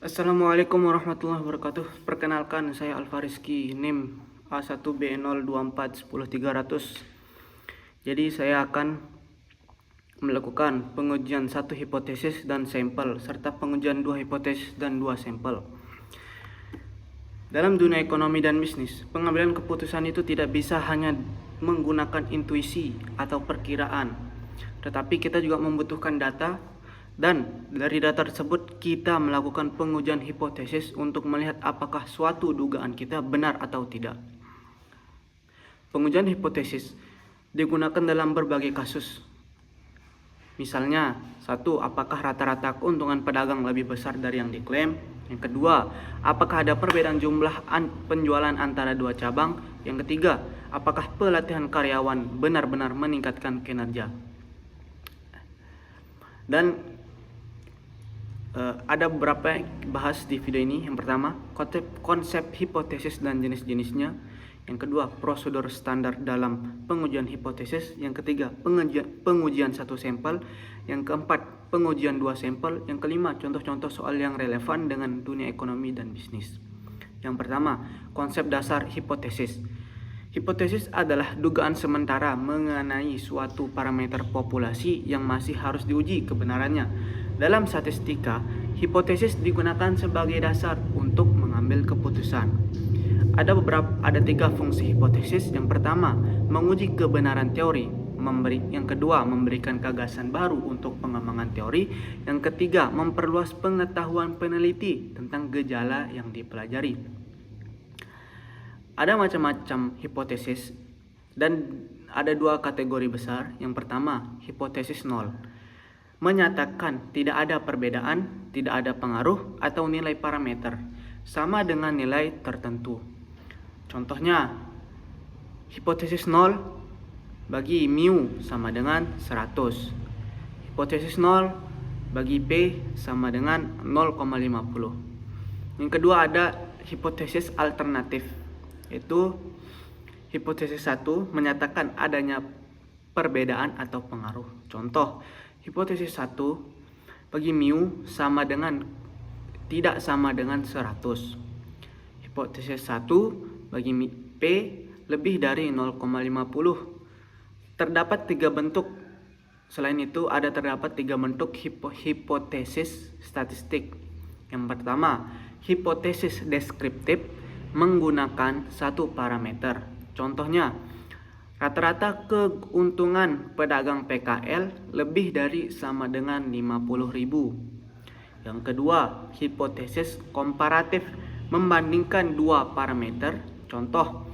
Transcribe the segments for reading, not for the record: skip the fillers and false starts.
Assalamualaikum warahmatullahi wabarakatuh. Perkenalkan, saya Alfariski, NIM A1B02410300. Jadi saya akan melakukan pengujian satu hipotesis dan sampel serta pengujian dua hipotesis dan dua sampel. Dalam dunia ekonomi dan bisnis, pengambilan keputusan itu tidak bisa hanya menggunakan intuisi atau perkiraan, tetapi kita juga membutuhkan data. Dan dari data tersebut kita melakukan pengujian hipotesis untuk melihat apakah suatu dugaan kita benar atau tidak. Pengujian hipotesis digunakan dalam berbagai kasus. Misalnya, satu, apakah rata-rata keuntungan pedagang lebih besar dari yang diklaim? Yang kedua, apakah ada perbedaan jumlah penjualan antara dua cabang? Yang ketiga, apakah pelatihan karyawan benar-benar meningkatkan kinerja? Dan ada beberapa yang bahas di video ini. Yang pertama, konsep hipotesis dan jenis-jenisnya. Yang kedua, prosedur standar dalam pengujian hipotesis. Yang ketiga, pengujian satu sampel. Yang keempat, pengujian dua sampel. Yang kelima, contoh-contoh soal yang relevan dengan dunia ekonomi dan bisnis. Yang pertama, konsep dasar hipotesis. Hipotesis adalah dugaan sementara mengenai suatu parameter populasi yang masih harus diuji kebenarannya. Dalam statistika, hipotesis digunakan sebagai dasar untuk mengambil keputusan. Ada tiga fungsi hipotesis. Yang pertama, menguji kebenaran teori. Yang kedua, memberikan gagasan baru untuk pengembangan teori. Yang ketiga, memperluas pengetahuan peneliti tentang gejala yang dipelajari. Ada macam-macam hipotesis dan ada dua kategori besar. Yang pertama, hipotesis nol. Menyatakan tidak ada perbedaan, tidak ada pengaruh atau nilai parameter sama dengan nilai tertentu. Contohnya, hipotesis 0 bagi mu sama dengan 100. Hipotesis 0 bagi P sama dengan 0,50. Yang kedua, ada hipotesis alternatif, yaitu hipotesis 1 menyatakan adanya perbedaan atau pengaruh. Contoh, hipotesis 1 bagi mu sama dengan tidak sama dengan 100. Hipotesis 1 bagi P lebih dari 0,50. Terdapat tiga bentuk. Selain itu terdapat tiga bentuk hipotesis statistik. Yang pertama, hipotesis deskriptif menggunakan satu parameter. Contohnya, rata-rata keuntungan pedagang PKL lebih dari sama dengan 50.000. Yang kedua, hipotesis komparatif membandingkan dua parameter. Contoh,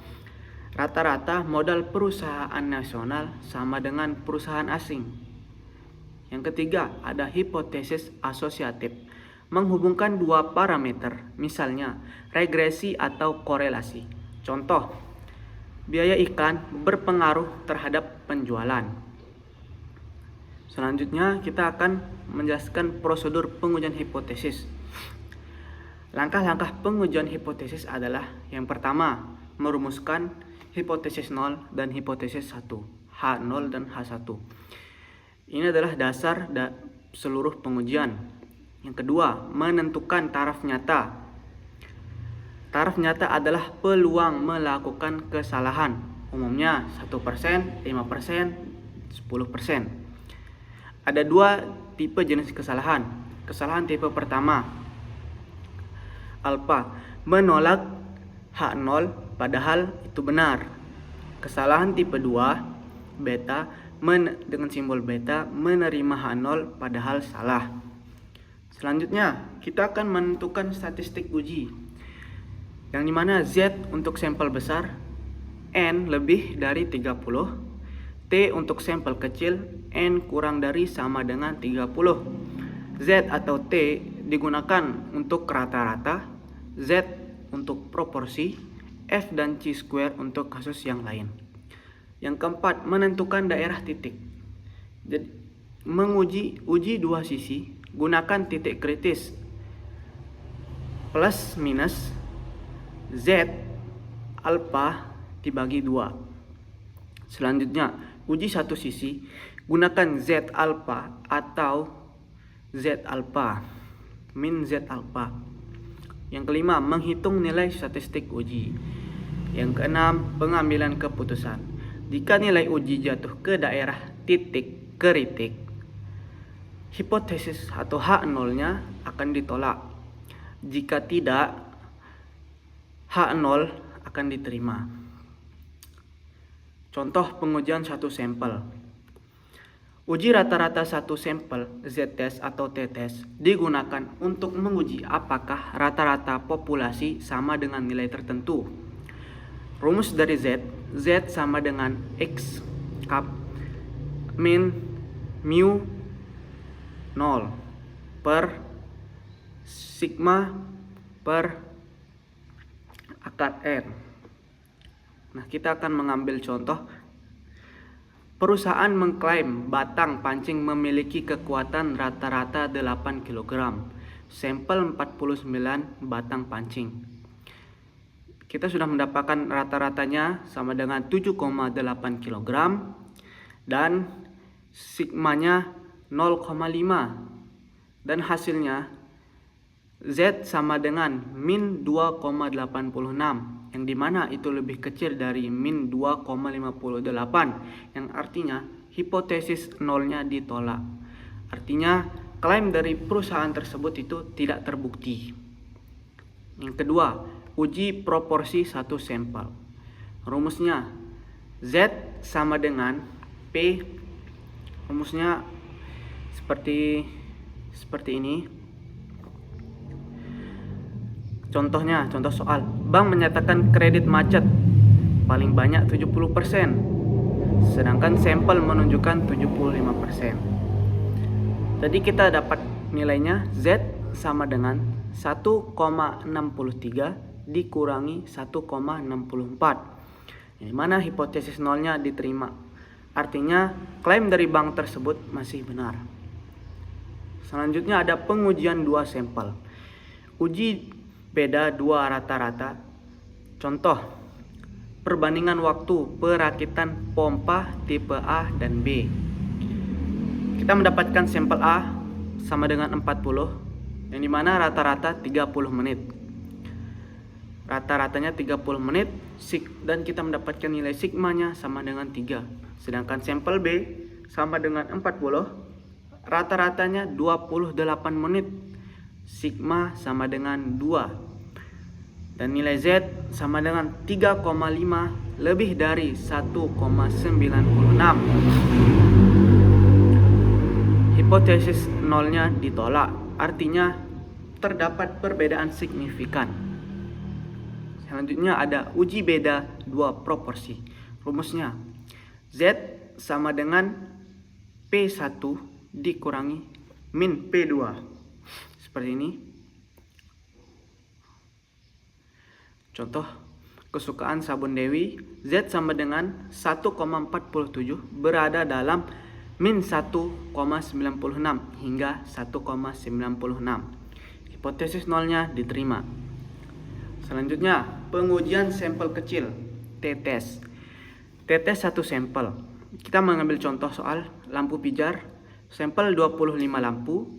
rata-rata modal perusahaan nasional sama dengan perusahaan asing. Yang ketiga, ada hipotesis asosiatif menghubungkan dua parameter, misalnya regresi atau korelasi. Contoh, biaya iklan berpengaruh terhadap penjualan. Selanjutnya kita akan menjelaskan prosedur pengujian hipotesis. Langkah-langkah pengujian hipotesis adalah yang pertama, merumuskan hipotesis 0 dan hipotesis 1, H0 dan H1. Ini adalah dasar seluruh pengujian. Yang kedua, menentukan taraf nyata. Taraf nyata adalah peluang melakukan kesalahan, umumnya 1%, 5%, 10%. Ada dua tipe jenis kesalahan. Kesalahan tipe pertama, alfa, menolak H0 padahal itu benar. Kesalahan tipe 2, beta, dengan simbol beta, menerima H0 padahal salah. Selanjutnya, kita akan menentukan statistik uji, yang dimana Z untuk sampel besar, N lebih dari 30, T untuk sampel kecil, N kurang dari sama dengan 30. Z atau T digunakan untuk rata-rata, Z untuk proporsi, F dan C square untuk kasus yang lain. Yang keempat, menentukan daerah titik. Jadi, uji dua sisi, gunakan titik kritis plus minus Z alfa dibagi 2. Selanjutnya, uji satu sisi, gunakan Z alfa atau Z alfa min Z alfa. Yang kelima, menghitung nilai statistik uji. Yang keenam, pengambilan keputusan. Jika nilai uji jatuh ke daerah titik kritik, hipotesis atau H0-nya akan ditolak. Jika tidak, H0 akan diterima. Contoh pengujian satu sampel. Uji rata-rata satu sampel Z-test atau T-test digunakan untuk menguji apakah rata-rata populasi sama dengan nilai tertentu. Rumus dari Z sama dengan X cup min mu 0 per sigma per akar N. Nah, kita akan mengambil contoh. Perusahaan mengklaim batang pancing memiliki kekuatan rata-rata 8 kg. Sampel 49 batang pancing. Kita sudah mendapatkan rata-ratanya sama dengan 7,8 kg dan sigmanya 0,5. Dan hasilnya Z sama dengan min 2,86, yang dimana itu lebih kecil dari min 2,58, yang artinya hipotesis nolnya ditolak. Artinya klaim dari perusahaan tersebut itu tidak terbukti. Yang kedua, uji proporsi satu sampel. Rumusnya Z sama dengan P. Rumusnya seperti ini. Contohnya, contoh soal. Bank menyatakan kredit macet paling banyak 70%, sedangkan sampel menunjukkan 75%. Jadi kita dapat nilainya Z sama dengan 1,63 dikurangi 1,64, yang mana hipotesis nolnya diterima. Artinya klaim dari bank tersebut masih benar. Selanjutnya ada pengujian dua sampel. Uji beda dua rata-rata. Contoh, perbandingan waktu perakitan pompa tipe A dan B. Kita mendapatkan sampel A sama dengan 40, yang dimana rata-rata 30 menit. Rata-ratanya 30 menit, dan kita mendapatkan nilai sigmanya sama dengan 3. Sedangkan sampel B sama dengan 40, rata-ratanya 28 menit, sigma sama dengan 2. Dan nilai Z sama dengan 3,5 lebih dari 1,96. Hipotesis nolnya ditolak, artinya terdapat perbedaan signifikan. Selanjutnya ada uji beda dua proporsi. Rumusnya Z sama dengan P1 dikurangi min P2. Seperti ini. Contoh, kesukaan sabun Dewi, Z sama dengan 1,47 berada dalam min 1,96 hingga 1,96. Hipotesis nolnya diterima. Selanjutnya, pengujian sampel kecil, T-test. T-test satu sampel. Kita mengambil contoh soal lampu pijar, sampel 25 lampu,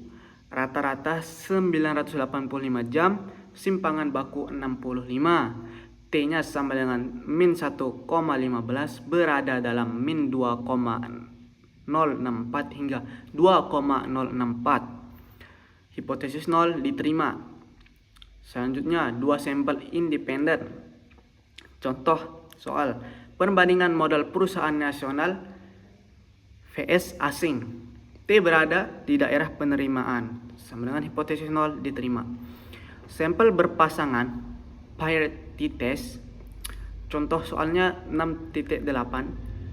rata-rata 985 jam, simpangan baku 65. T-nya sama dengan min 1,15 berada dalam min 2,064 hingga 2,064. Hipotesis nol diterima. Selanjutnya, dua sampel independen. Contoh soal perbandingan modal perusahaan nasional vs asing. T berada di daerah penerimaan, sama dengan hipotesis nol diterima. Sampel berpasangan parity test. Contoh soalnya 6.8.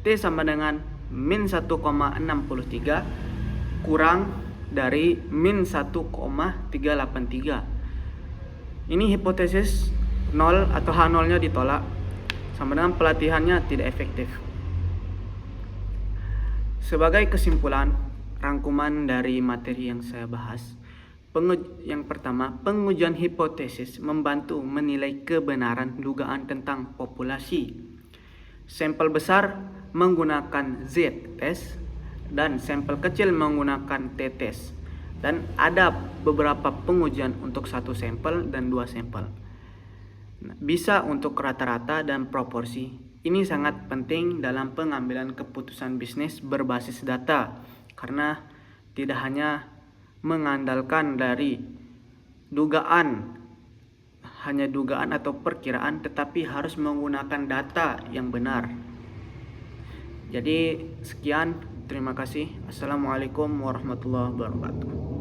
T sama dengan min 1,63 kurang dari min 1,383. Ini hipotesis nol atau H0-nya ditolak, sama dengan pelatihannya tidak efektif. Sebagai kesimpulan, rangkuman dari materi yang saya bahas, yang pertama, pengujian hipotesis membantu menilai kebenaran dugaan tentang populasi. Sampel besar menggunakan Z-test dan sampel kecil menggunakan T-test. Dan ada beberapa pengujian untuk 1 sampel dan 2 sampel. Bisa untuk rata-rata dan proporsi. Ini sangat penting dalam pengambilan keputusan bisnis berbasis data, karena tidak hanya mengandalkan dari hanya dugaan atau perkiraan, tetapi harus menggunakan data yang benar. Jadi sekian, terima kasih. Assalamualaikum warahmatullahi wabarakatuh.